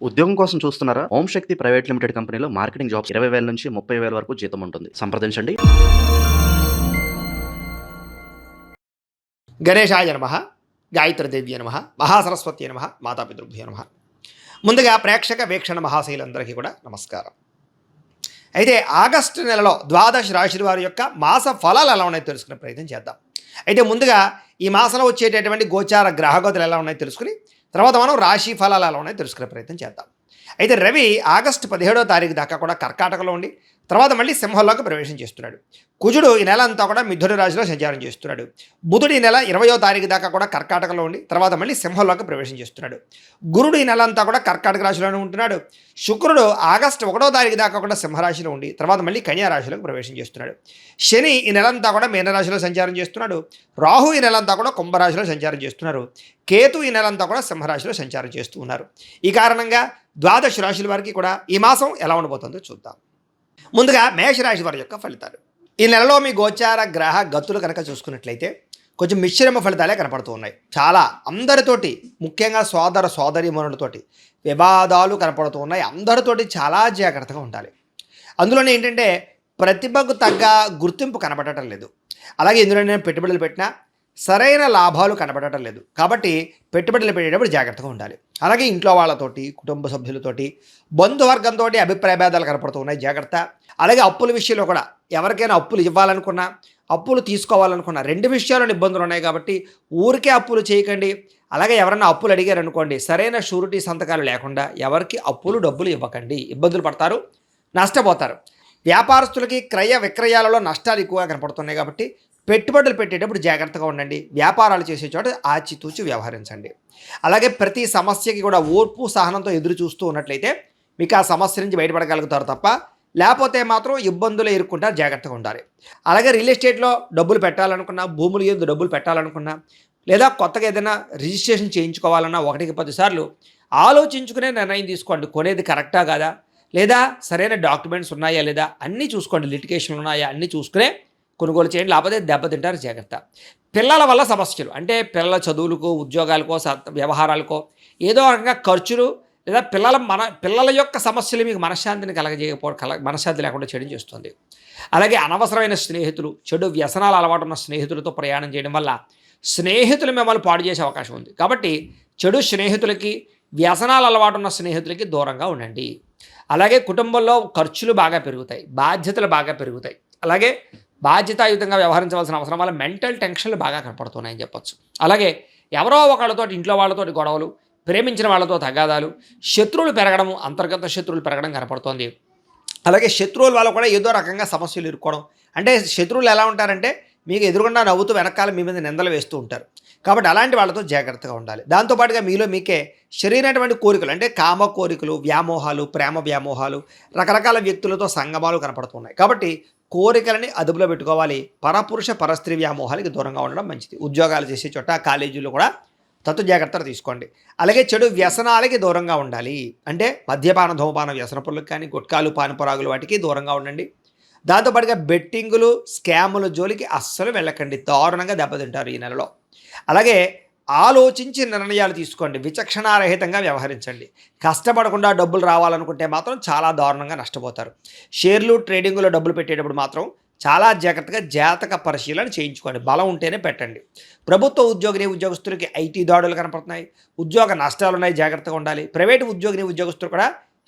ఉద్యోగం కోసం చూస్తున్నారా? ఓం శక్తి ప్రైవేట్ లిమిటెడ్ కంపెనీలో మార్కెటింగ్ జాబ్స్ 20,000 నుంచి 30,000 వరకు జీతం ఉంటుంది. సంప్రదించండి. గణేశాయ నమః, గాయత్రీదేవ్య నమః, మహాసరస్వతి నమః, మాతాపితృభ్యో నమః. ముందుగా ప్రేక్షక వీక్షణ మహాశైలందరికీ కూడా నమస్కారం. అయితే ఆగస్టు నెలలో ద్వాదశ రాశుల వారి యొక్క మాస ఫలాలు ఎలా ఉన్నాయో తెలుసుకునే ప్రయత్నం చేద్దాం. అయితే ముందుగా ఈ మాసంలో వచ్చేటటువంటి గోచార గ్రహగతులు ఎలా ఉన్నాయో తెలుసుకుని తర్వాత మనం రాశి ఫలాలు ఎలా ఉన్నాయో తెలుసుకునే ప్రయత్నం చేద్దాం. అయితే రవి ఆగస్టు 17వ తారీఖు దాకా కూడా కర్కాటకలో ఉండి తర్వాత మళ్ళీ సింహంలోకి ప్రవేశం చేస్తున్నాడు. కుజుడు ఈ నెల అంతా కూడా మిథున రాశిలో సంచారం చేస్తున్నాడు. బుధుడు ఈ నెల 20వ తారీఖు దాకా కూడా కర్కాటకలో ఉండి తర్వాత మళ్ళీ సింహంలోకి ప్రవేశం చేస్తున్నాడు. గురుడు ఈ నెల అంతా కూడా కర్కాటక రాశిలోనే ఉంటున్నాడు. శుక్రుడు ఆగస్టు 1వ తారీఖు దాకా కూడా సింహరాశిలో ఉండి తర్వాత మళ్ళీ కన్యా రాశిలోకి ప్రవేశం చేస్తున్నాడు. శని ఈ నెలంతా కూడా మీనరాశిలో సంచారం చేస్తున్నాడు. రాహు ఈ నెలంతా కూడా కుంభరాశిలో సంచారం చేస్తున్నారు. కేతు ఈ నెలంతా కూడా సింహరాశిలో సంచారం చేస్తూ ఉన్నారు. ఈ కారణంగా ద్వాదశ రాశుల వారికి కూడా ఈ మాసం ఎలా ఉండబోతుందో చూద్దాం. ముందుగా మేషరాశి వారి యొక్క ఫలితాలు. ఈ నెలలో మీ గోచార గ్రహ గతులు కనుక చూసుకున్నట్లయితే కొంచెం మిశ్రమ ఫలితాలే కనపడుతూ ఉన్నాయి. చాలా అందరితోటి, ముఖ్యంగా సోదర సోదరీమణులతోటి వివాదాలు కనపడుతూ ఉన్నాయి. అందరితోటి చాలా జాగ్రత్తగా ఉండాలి. అందులోనే ఏంటంటే ప్రతిభకు తగ్గ గుర్తింపు కనపడటం లేదు. అలాగే ఇందులో నేను పెట్టుబడులు పెట్టినా సరైన లాభాలు కనబడటం లేదు. కాబట్టి పెట్టుబడులు పెట్టేటప్పుడు జాగ్రత్తగా ఉండాలి. అలాగే ఇంట్లో వాళ్ళతోటి, కుటుంబ సభ్యులతోటి, బంధువర్గంతో అభిప్రాయ భేదాలు కనపడుతూ ఉన్నాయి, జాగ్రత్త. అలాగే అప్పుల విషయంలో కూడా ఎవరికైనా అప్పులు ఇవ్వాలనుకున్నా, అప్పులు తీసుకోవాలనుకున్నా 2 విషయాల్లో ఇబ్బందులు ఉన్నాయి. కాబట్టి ఊరికే అప్పులు చేయకండి. అలాగే ఎవరైనా అప్పులు అడిగారు అనుకోండి, సరైన షూరిటీ సంతకాలు లేకుండా ఎవరికి డబ్బులు ఇవ్వకండి. ఇబ్బందులు పడతారు, నష్టపోతారు. వ్యాపారస్తులకి క్రయ విక్రయాలలో నష్టాలు ఎక్కువగా కనపడుతున్నాయి. కాబట్టి పెట్టుబడులు పెట్టేటప్పుడు జాగ్రత్తగా ఉండండి. వ్యాపారాలు చేసే చోట ఆచితూచి వ్యవహరించండి. అలాగే ప్రతి సమస్యకి కూడా ఓర్పు సహనంతో ఎదురు చూస్తూ ఉన్నట్లయితే మీకు ఆ సమస్య నుంచి బయటపడగలుగుతారు తప్ప లేకపోతే మాత్రం ఇబ్బందులు ఎదుర్కొంటారు. జాగ్రత్తగా ఉండాలి. అలాగే రియల్ ఎస్టేట్లో డబ్బులు పెట్టాలనుకున్నా, భూములు ఏదో డబ్బులు పెట్టాలనుకున్నా, లేదా కొత్తగా ఏదైనా రిజిస్ట్రేషన్ చేయించుకోవాలన్నా 1కి 10 సార్లు ఆలోచించుకునే నిర్ణయం తీసుకోండి. కొనేది కరెక్టా కాదా, లేదా సరైన డాక్యుమెంట్స్ ఉన్నాయా లేదా అన్నీ చూసుకోండి. లిటిగేషన్లు ఉన్నాయా అన్నీ చూసుకునే కొనుగోలు చేయండి. లేకపోతే దెబ్బతింటారు, జాగ్రత్త. పిల్లల వల్ల సమస్యలు అంటే పిల్లల చదువులకో, ఉద్యోగాలకో, వ్యవహారాలకో ఏదో రకంగా ఖర్చులు, లేదా పిల్లల యొక్క సమస్యలు మీకు మనశ్శాంతిని మనశ్శాంతి లేకుండా చేయడం చేస్తుంది. అలాగే అనవసరమైన స్నేహితులు, చెడు వ్యసనాలు అలవాటు ఉన్న స్నేహితులతో ప్రయాణం చేయడం వల్ల స్నేహితులు మిమ్మల్ని పాడు చేసే అవకాశం ఉంది. కాబట్టి చెడు స్నేహితులకి, వ్యసనాలు అలవాటు ఉన్న స్నేహితులకి దూరంగా ఉండండి. అలాగే కుటుంబంలో ఖర్చులు బాగా పెరుగుతాయి, బాధ్యతలు బాగా పెరుగుతాయి. అలాగే బాధ్యతాయుతంగా వ్యవహరించవలసిన అవసరం వల్ల మెంటల్ టెన్షన్లు బాగా కనపడుతున్నాయని చెప్పొచ్చు. అలాగే ఎవరో ఒకళ్ళతో, ఇంట్లో వాళ్ళతోటి గొడవలు, ప్రేమించిన వాళ్ళతో తగాదాలు, శత్రువులు పెరగడము, అంతర్గత శత్రువులు పెరగడం కనపడుతోంది. అలాగే శత్రువుల వల్ల కూడా ఏదో రకంగా సమస్యలు ఇరుక్కోవడం. అంటే శత్రువులు ఎలా ఉంటారంటే మీకు ఎదురుగుండా నవ్వుతూ వెనకాల మీ మీద నిందలు వేస్తూ ఉంటారు. కాబట్టి అలాంటి వాళ్ళతో జాగ్రత్తగా ఉండాలి. దాంతోపాటుగా మీలో మీకే శరీరమైనటువంటి కోరికలు అంటే కామ కోరికలు, వ్యామోహాలు, ప్రేమ వ్యామోహాలు, రకరకాల వ్యక్తులతో సంగమాలు కనపడుతున్నాయి. కాబట్టి కోరికలని అదుపులో పెట్టుకోవాలి. పరపురుష పరస్త్రీ వ్యామోహాలకి దూరంగా ఉండడం మంచిది. ఉద్యోగాలు చేసే చోట, కాలేజీలో కూడా జాగ్రత్తలు తీసుకోండి. అలాగే చెడు వ్యసనాలకి దూరంగా ఉండాలి. అంటే మద్యపాన, ధూమపాన వ్యసన పనులకు కానీ, గుట్కాలు, పానపరాగులు వాటికి దూరంగా ఉండండి. దాంతోపాటుగా బెట్టింగులు, స్కాముల జోలికి అస్సలు వెళ్ళకండి. దారుణంగా దెబ్బతింటారు ఈ నెలలో. అలాగే ఆలోచించి నిర్ణయాలు తీసుకోండి. విచక్షణారహితంగా వ్యవహరించండి. కష్టపడకుండా డబ్బులు రావాలనుకుంటే మాత్రం చాలా దారుణంగా నష్టపోతారు. షేర్లు, ట్రేడింగులో డబ్బులు పెట్టేటప్పుడు మాత్రం చాలా జాగ్రత్తగా జాతక పరిశీలన చేయించుకోండి. బలం ఉంటేనే పెట్టండి. ప్రభుత్వ ఉద్యోగస్తులకి ఐటీ దాడులు కనపడుతున్నాయి, ఉద్యోగ నష్టాలు ఉన్నాయి, జాగ్రత్తగా ఉండాలి. ప్రైవేటు ఉద్యోగస్తులు కూడా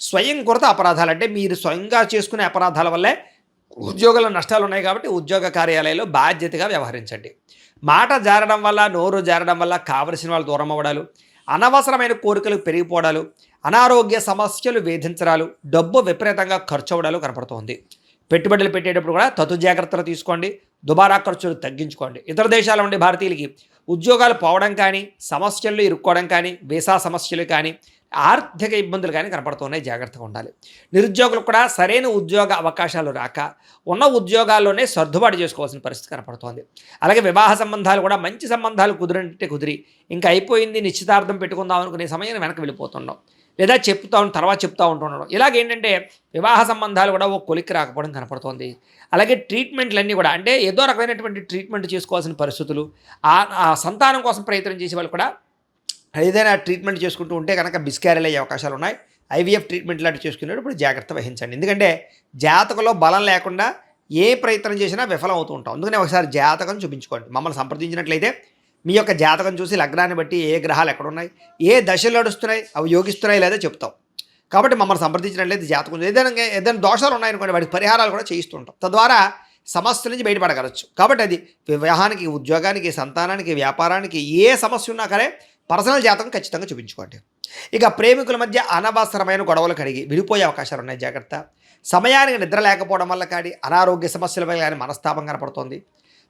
స్వయంకృత అపరాధాలు అంటే మీరు స్వయంగా చేసుకునే అపరాధాల వల్లే ఉద్యోగాల నష్టాలు ఉన్నాయి. కాబట్టి ఉద్యోగ కార్యాలయాల్లో బాధ్యతగా వ్యవహరించండి. మాట జారడం వల్ల, నోరు జారడం వల్ల కావలసిన వాళ్ళు దూరం అవ్వడాలు, అనవసరమైన కోరికలు పెరిగిపోవడాలు, అనారోగ్య సమస్యలు వేధించడాలు, డబ్బు విపరీతంగా ఖర్చు అవ్వడాలు కనపడుతోంది. పెట్టుబడులు పెట్టేటప్పుడు కూడా జాగ్రత్తలు తీసుకోండి. దుబారా ఖర్చులు తగ్గించుకోండి. ఇతర దేశాల ఉండే భారతీయులకి ఉద్యోగాలు పోవడం కానీ, సమస్యల్లో ఇరుక్కోవడం కానీ, వీసా సమస్యలు కానీ, ఆర్థిక ఇబ్బందులు కానీ కనపడుతున్నాయి, జాగ్రత్తగా ఉండాలి. నిరుద్యోగులకు కూడా సరైన ఉద్యోగ అవకాశాలు రాక ఉన్న ఉద్యోగాల్లోనే సర్దుబాటు చేసుకోవాల్సిన పరిస్థితి కనపడుతోంది. అలాగే వివాహ సంబంధాలు కూడా మంచి సంబంధాలు కుదిరి ఇంకా అయిపోయింది, నిశ్చితార్థం పెట్టుకుందాం అనుకునే సమయం వెనక్కి వెళ్ళిపోతున్నాం, లేదా తర్వాత చెప్తా ఉంటుండడం. ఇలాగేంటంటే వివాహ సంబంధాలు కూడా ఓ కొలిక్కి రాకపోవడం కనపడుతోంది. అలాగే ట్రీట్మెంట్లన్నీ కూడా అంటే ఏదో రకమైనటువంటి ట్రీట్మెంట్ చేసుకోవాల్సిన పరిస్థితులు, ఆ సంతానం కోసం ప్రయత్నం చేసే వాళ్ళు కూడా ఏదైనా ట్రీట్మెంట్ చేసుకుంటూ ఉంటే కనుక మిస్క్యారేజ్ అయ్యే అవకాశాలు ఉన్నాయి. ఐవీఎఫ్ ట్రీట్మెంట్ లాంటివి చేసుకునేటప్పుడు జాగ్రత్త వహించండి. ఎందుకంటే జాతకంలో బలం లేకుండా ఏ ప్రయత్నం చేసినా విఫలం అవుతూ ఉంటాం. అందుకనే ఒకసారి జాతకం చూపించుకోండి. మమ్మల్ని సంప్రదించినట్లయితే మీ యొక్క జాతకం చూసి లగ్నాన్ని బట్టి ఏ గ్రహాలు ఎక్కడున్నాయి, ఏ దశలు నడుస్తున్నాయి, అవి యోగిస్తున్నాయి లేదా చెప్తాం. కాబట్టి మమ్మల్ని సంప్రదించినట్లయితే జాతకం ఏదైనా దోషాలు ఉన్నాయనుకోండి, వాటికి పరిహారాలు కూడా చేయిస్తుంటాం. తద్వారా సమస్యల నుంచి బయటపడగలచ్చు. కాబట్టి అది వివాహానికి, ఉద్యోగానికి, సంతానానికి, వ్యాపారానికి ఏ సమస్య ఉన్నా కానీ పర్సనల్ జాతకం ఖచ్చితంగా చూపించుకోండి. ఇక ప్రేమికుల మధ్య అనవసరమైన గొడవలు కడిగి విడిపోయే అవకాశాలు ఉన్నాయి, జాగ్రత్త. సమయానికి నిద్ర లేకపోవడం వల్ల కానీ, అనారోగ్య సమస్యల వల్ల కానీ మనస్తాపం కనపడుతుంది.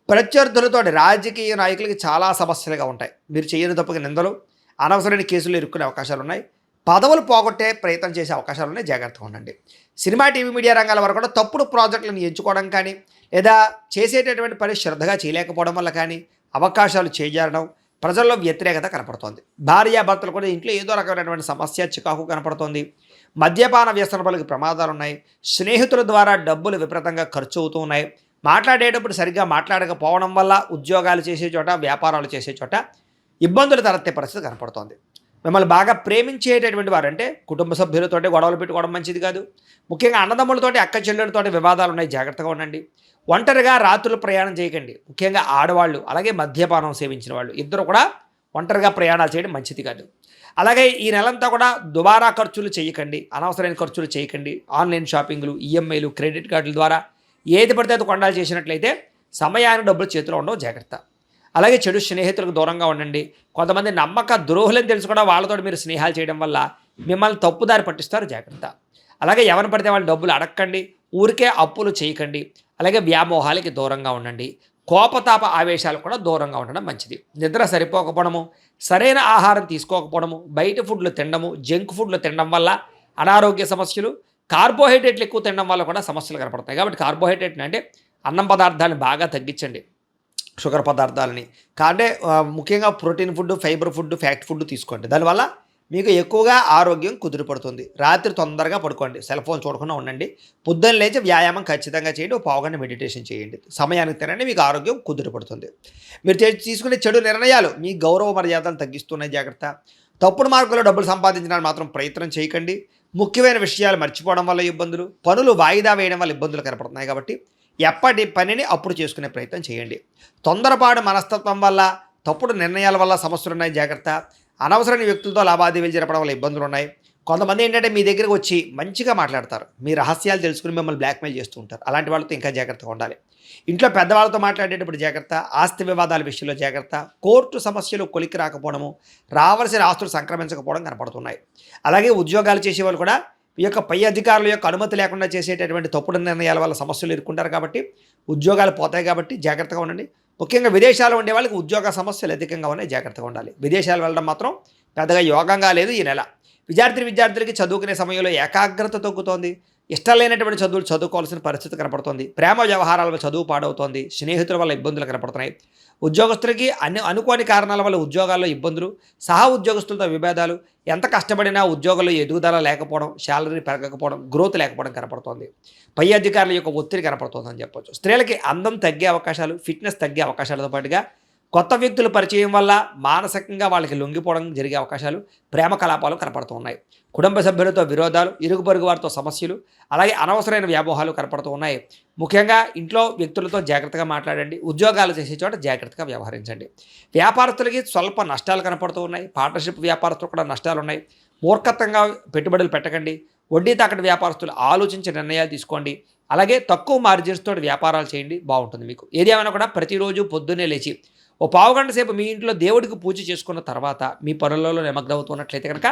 ప్రత్యర్థులతో రాజకీయ నాయకులకి చాలా సమస్యలుగా ఉంటాయి. మీరు చేయని తప్పుకి నిందలు, అనవసరమైన కేసులు ఇరుక్కునే అవకాశాలు ఉన్నాయి. పదవులు పోగొట్టే ప్రయత్నం చేసే అవకాశాలు ఉన్నాయి, జాగ్రత్తగా ఉండండి. సినిమా, టీవీ, మీడియా రంగాల వరకు కూడా తప్పుడు ప్రాజెక్టులను ఎంచుకోవడం కానీ, లేదా చేసేటటువంటి పని శ్రద్ధగా చేయలేకపోవడం వల్ల కానీ అవకాశాలు చేజారడం, ప్రజల్లో వ్యతిరేకత కనపడుతోంది. భార్యాభర్తలు కూడా ఇంట్లో ఏదో రకమైనటువంటి సమస్య, చికాకు కనపడుతోంది. మద్యపాన వ్యసనపలకు ప్రమాదాలు ఉన్నాయి. స్నేహితుల ద్వారా డబ్బులు విపరీతంగా ఖర్చు అవుతూ ఉన్నాయి. మాట్లాడేటప్పుడు సరిగ్గా మాట్లాడకపోవడం వల్ల ఉద్యోగాలు చేసే చోట, వ్యాపారాలు చేసే చోట ఇబ్బందులు తలెత్తే పరిస్థితి కనపడుతోంది. మిమ్మల్ని బాగా ప్రేమించేటటువంటి వారు, అంటే కుటుంబ సభ్యులతోటి గొడవలు పెట్టుకోవడం మంచిది కాదు. ముఖ్యంగా అన్నదమ్ములతోటి, అక్క చెల్లెలతోటి వివాదాలు ఉన్నాయి, జాగ్రత్తగా ఉండండి. ఒంటరిగా రాత్రులు ప్రయాణం చేయకండి. ముఖ్యంగా ఆడవాళ్ళు, అలాగే మద్యపానం సేవించిన వాళ్ళు ఇద్దరు కూడా ఒంటరిగా ప్రయాణాలు చేయడం మంచిది కాదు. అలాగే ఈ నెలంతా కూడా దుబారా ఖర్చులు చేయకండి, అనవసరమైన ఖర్చులు చేయకండి. ఆన్లైన్ షాపింగ్లు, ఈఎంఐలు, క్రెడిట్ కార్డుల ద్వారా ఏది పడితే అది కొనాలి చేసినట్లయితే సమయానికి డబ్బులు చేతిలో ఉండవు, జాగ్రత్త. అలాగే చెడు స్నేహితులకు దూరంగా ఉండండి. కొంతమంది నమ్మక ద్రోహులని తెలుసు కూడా వాళ్ళతో మీరు స్నేహాలు చేయడం వల్ల మిమ్మల్ని తప్పుదారి పట్టిస్తారు, జాగ్రత్త. అలాగే ఎవరిని పడితే వాళ్ళు డబ్బులు అడగకండి, ఊరికే అప్పులు చేయకండి. అలాగే వ్యామోహాలకి దూరంగా ఉండండి. కోపతాప ఆవేశాలు కూడా దూరంగా ఉండడం మంచిది. నిద్ర సరిపోకపోవడము, సరైన ఆహారం తీసుకోకపోవడము, బయట ఫుడ్లు తినడము, జంక్ ఫుడ్లు తినడం వల్ల అనారోగ్య సమస్యలు, కార్బోహైడ్రేట్లు ఎక్కువ తినడం వల్ల కూడా సమస్యలు కనపడతాయి. కాబట్టి కార్బోహైడ్రేట్ అంటే అన్నం పదార్థాలను బాగా తగ్గించండి, షుగర్ పదార్థాలని. అంటే ముఖ్యంగా protein food, fibre food, fat food తీసుకోండి. దానివల్ల మీకు ఎక్కువగా ఆరోగ్యం కుదిరిపడుతుంది. రాత్రి తొందరగా పడుకోండి, సెల్ ఫోన్ చూడకుండా ఉండండి. పొద్దున్న లేచి వ్యాయామం ఖచ్చితంగా చేయండి, ఒక పావుగంట మెడిటేషన్ చేయండి. సమయానికి తినండి, మీకు ఆరోగ్యం కుదిరిపడుతుంది. మీరు తీసుకునే చెడు నిర్ణయాలు మీ గౌరవ మర్యాదలు తగ్గిస్తున్నాయి, జాగ్రత్త. తప్పుడు మార్గంలో డబ్బులు సంపాదించడానికి మాత్రం ప్రయత్నం చేయకండి. ముఖ్యమైన విషయాలు మర్చిపోవడం వల్ల ఇబ్బందులు, పనులు వాయిదా వేయడం వల్ల ఇబ్బందులు కనపడుతున్నాయి. కాబట్టి ఎప్పటి పనిని అప్పుడు చేసుకునే ప్రయత్నం చేయండి. తొందరపాటు మనస్తత్వం వల్ల, తప్పుడు నిర్ణయాల వల్ల సమస్యలు ఉన్నాయి, జాగ్రత్త. అనవసరమైన వ్యక్తులతో లావాదేవీలు జరపడం వల్ల ఇబ్బందులు ఉన్నాయి. కొంతమంది ఏంటంటే మీ దగ్గరకు వచ్చి మంచిగా మాట్లాడతారు, మీ రహస్యాలు తెలుసుకుని మిమ్మల్ని బ్లాక్మెయిల్ చేస్తూ ఉంటారు. అలాంటి వాళ్ళతో ఇంకా జాగ్రత్తగా ఉండాలి. ఇంట్లో పెద్దవాళ్ళతో మాట్లాడేటప్పుడు జాగ్రత్త. ఆస్తి వివాదాల విషయంలో జాగ్రత్త. కోర్టు సమస్యలు కొలిక్కి రాకపోవడము, రావాల్సిన ఆస్తులు సంక్రమించకపోవడం కనపడుతున్నాయి. అలాగే ఉద్యోగాలు చేసేవాళ్ళు కూడా ఈ యొక్క పై అధికారుల యొక్క అనుమతి లేకుండా చేసేటటువంటి తప్పుడు నిర్ణయాల వల్ల సమస్యలు ఎదుర్కొంటారు. కాబట్టి ఉద్యోగాలు పోతాయి, కాబట్టి జాగ్రత్తగా ఉండండి. ముఖ్యంగా విదేశాల్లో ఉండే వాళ్ళకి ఉద్యోగ సమస్యలు అధికంగా ఉన్నాయి, జాగ్రత్తగా ఉండాలి. విదేశాలు వెళ్ళడం మాత్రం పెద్దగా యోగంగా లేదు ఈ నెల. విద్యార్థులకి చదువుకునే సమయంలో ఏకాగ్రత తగ్గుతోంది. ఇష్టం లేనటువంటి చదువులు చదువుకోవాల్సిన పరిస్థితి కనపడుతోంది. ప్రేమ వ్యవహారాల చదువు పాడవుతోంది. స్నేహితుల వల్ల ఇబ్బందులు కనపడుతున్నాయి. ఉద్యోగస్తులకి అనుకోని కారణాల వల్ల ఉద్యోగాల్లో ఇబ్బందులు, సహా ఉద్యోగస్తులతో విభేదాలు, ఎంత కష్టపడినా ఉద్యోగంలో ఎదుగుదల లేకపోవడం, శాలరీ పెరగకపోవడం, గ్రోత్ లేకపోవడం కనపడుతోంది. పై అధికారుల యొక్క ఒత్తిడి కనపడుతుందని చెప్పొచ్చు. స్త్రీలకి అందం తగ్గే అవకాశాలు, ఫిట్నెస్ తగ్గే అవకాశాలతో పాటుగా కొత్త వ్యక్తుల పరిచయం వల్ల మానసికంగా వాళ్ళకి లొంగిపోవడం జరిగే అవకాశాలు, ప్రేమ కలాపాలు కనపడుతూ ఉన్నాయి. కుటుంబ సభ్యులతో విరోధాలు, ఇరుగు పొరుగు వారితో సమస్యలు, అలాగే అనవసరమైన వ్యామోహాలు కనపడుతూ ఉన్నాయి. ముఖ్యంగా ఇంట్లో వ్యక్తులతో జాగ్రత్తగా మాట్లాడండి. ఉద్యోగాలు చేసే చోట జాగ్రత్తగా వ్యవహరించండి. వ్యాపారస్తులకి స్వల్ప నష్టాలు కనపడుతూ ఉన్నాయి. పార్ట్నర్షిప్ వ్యాపారస్తులు కూడా నష్టాలు ఉన్నాయి. మూర్ఖత్వంగా పెట్టుబడులు పెట్టకండి. వడ్డీ తాకటి వ్యాపారస్తులు ఆలోచించి నిర్ణయాలు తీసుకోండి. అలాగే తక్కువ మార్జిన్స్ తోటి వ్యాపారాలు చేయండి, బాగుంటుంది మీకు. ఏది ఏమైనా కూడా ప్రతిరోజు పొద్దున్నే లేచి ఓ పావుగంట సేపు మీ ఇంట్లో దేవుడికి పూజ చేసుకున్న తర్వాత మీ పనులలో నిమగ్నమవుతున్నట్లయితే కనుక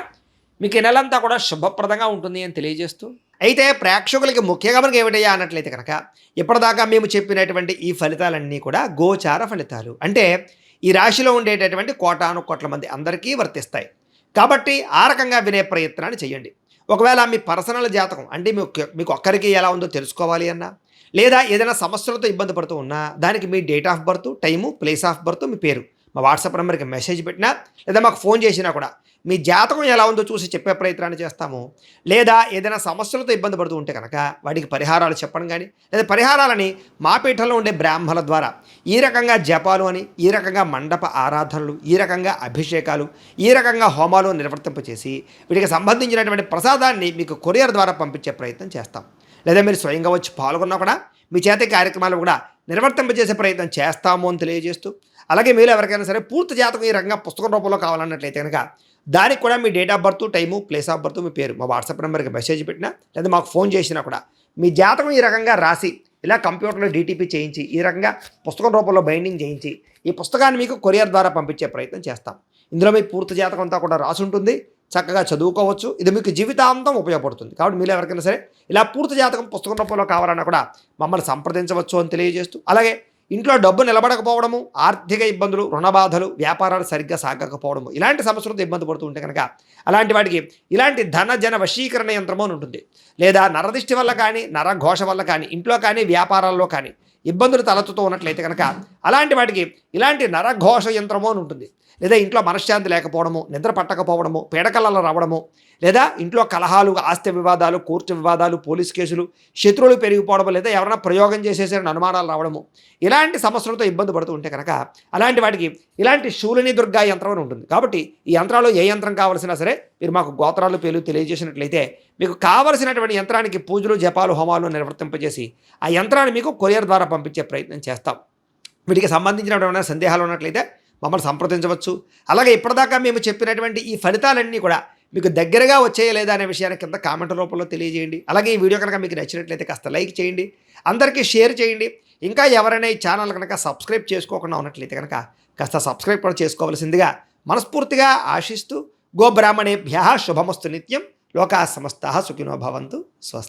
మీకు ఈ నెలంతా కూడా శుభప్రదంగా ఉంటుంది అని తెలియజేస్తూ, అయితే ప్రేక్షకులకి ముఖ్యంగా మనకి ఏమిటయ్యా అన్నట్లయితే కనుక ఇప్పటిదాకా మేము చెప్పినటువంటి ఈ ఫలితాలన్నీ కూడా గోచార ఫలితాలు. అంటే ఈ రాశిలో ఉండేటటువంటి కోటాను కోట్ల మంది అందరికీ వర్తిస్తాయి. కాబట్టి ఆ రకంగా వినే ప్రయత్నాన్ని చేయండి. ఒకవేళ మీ పర్సనల్ జాతకం అంటే మీకు ఒక్కరికి ఎలా ఉందో తెలుసుకోవాలి అన్నా, లేదా ఏదైనా సమస్యలతో ఇబ్బంది పడుతూ ఉన్నా, దానికి మీ date of birth, time, place of birth, మీ పేరు మా వాట్సాప్ నెంబర్కి మెసేజ్ పెట్టినా లేదా మాకు ఫోన్ చేసినా కూడా మీ జాతకం ఎలా ఉందో చూసి చెప్పే ప్రయత్నాన్ని చేస్తాము. లేదా ఏదైనా సమస్యలతో ఇబ్బంది పడుతూ ఉంటే కనుక వాటికి పరిహారాలు చెప్పడం కానీ లేదా పరిహారాలని మా పీఠంలో ఉండే బ్రాహ్మణుల ద్వారా ఈ రకంగా జపాలు అని, ఈ రకంగా మండప ఆరాధనలు, ఈ రకంగా అభిషేకాలు, ఈ రకంగా హోమాలు నిర్వర్తింపచేసి వీటికి సంబంధించినటువంటి ప్రసాదాన్ని మీకు కొరియర్ ద్వారా పంపించే ప్రయత్నం చేస్తాం. లేదా మీరు స్వయంగా వచ్చి పాల్గొన్నా కూడా మీ చేత కార్యక్రమాలు కూడా నిర్వర్తింపజేసే ప్రయత్నం చేస్తాము అని తెలియజేస్తూ, అలాగే మీరు ఎవరికైనా సరే పూర్తి జాతకం ఈ రకంగా పుస్తకం రూపంలో కావాలన్నట్లయితే కనుక దానికి కూడా మీ date of birth, time, place of birth, మీ పేరు మా వాట్సాప్ నెంబర్కి మెసేజ్ పెట్టినా లేదా మాకు ఫోన్ చేసినా కూడా మీ జాతకం ఈ రకంగా రాసి ఇలా కంప్యూటర్లో డీటీపీ చేయించి ఈ రకంగా పుస్తకం రూపంలో బైండింగ్ చేయించి ఈ పుస్తకాన్ని మీకు కొరియర్ ద్వారా పంపించే ప్రయత్నం చేస్తాం. ఇందులో మీ పూర్తి జాతకం అంతా కూడా రాసి ఉంటుంది, చక్కగా చదువుకోవచ్చు. ఇది మీకు జీవితాంతం ఉపయోగపడుతుంది. కాబట్టి మీరు ఎవరికైనా సరే ఇలా పూర్తి జాతకం పుస్తకం రూపంలో కావాలన్నా కూడా మమ్మల్ని సంప్రదించవచ్చు అని తెలియజేస్తూ, అలాగే ఇంట్లో డబ్బు నిలబడకపోవడము, ఆర్థిక ఇబ్బందులు, రుణ బాధలు, వ్యాపారాలు సరిగ్గా సాగకపోవడము, ఇలాంటి సమస్యలతో ఇబ్బంది పడుతూ ఉంటే కనుక అలాంటి వాటికి ఇలాంటి ధన జన వశీకరణ యంత్రము అని ఉంటుంది. లేదా నరదిష్టి వల్ల కానీ, నరఘోష వల్ల కానీ, ఇంట్లో కానీ, వ్యాపారాల్లో కానీ ఇబ్బందులు తలెత్తుతూ ఉన్నట్లయితే కనుక అలాంటి వాటికి ఇలాంటి నరఘోష యంత్రము అని ఉంటుంది. లేదా ఇంట్లో మనశ్శాంతి లేకపోవడము, నిద్ర పట్టకపోవడము, పీడకలలు రావడము, లేదా ఇంట్లో కలహాలు, ఆస్తి వివాదాలు, కోర్టు వివాదాలు, పోలీస్ కేసులు, శత్రువులు పెరిగిపోవడము, లేదా ఎవరైనా ప్రయోగం చేసేసిన అనుమానాలు రావడము, ఇలాంటి సమస్యలతో ఇబ్బంది పడుతూ ఉంటే కనుక అలాంటి వాటికి ఇలాంటి శూలిని దుర్గా యంత్రం అని ఉంటుంది. కాబట్టి ఈ యంత్రాలు ఏ యంత్రం కావాల్సినా సరే మీరు మాకు గోత్రాలు పేర్లు తెలియజేసినట్లయితే మీకు కావలసినటువంటి యంత్రానికి పూజలు, జపాలు, హోమాలు నిర్వర్తింపజేసి ఆ యంత్రాన్ని మీకు కొరియర్ ద్వారా పంపించే ప్రయత్నం చేస్తాం. వీటికి సంబంధించినటువంటి సందేహాలు ఉన్నట్లయితే మమ్మల్ని సంప్రదించవచ్చు. అలాగే ఇప్పటిదాకా మేము చెప్పినటువంటి ఈ ఫలితాలన్నీ కూడా మీకు దగ్గరగా వచ్చాయా లేదా అనే విషయాన్ని కింద కామెంట్ రూపంలో తెలియజేయండి. అలాగే ఈ వీడియో కనుక మీకు నచ్చినట్లయితే కాస్త లైక్ చేయండి, అందరికీ షేర్ చేయండి. ఇంకా ఎవరైనా ఈ ఛానల్ కనుక సబ్స్క్రైబ్ చేసుకోకుండా ఉన్నట్లయితే కనుక కాస్త సబ్స్క్రైబ్ కూడా చేసుకోవాల్సిందిగా మనస్ఫూర్తిగా ఆశిస్తూ, గోబ్రాహ్మణేభ్యః శుభమస్తు నిత్యం, లోకాః సమస్తాః సుఖినో భవంతు. స్వస్తి.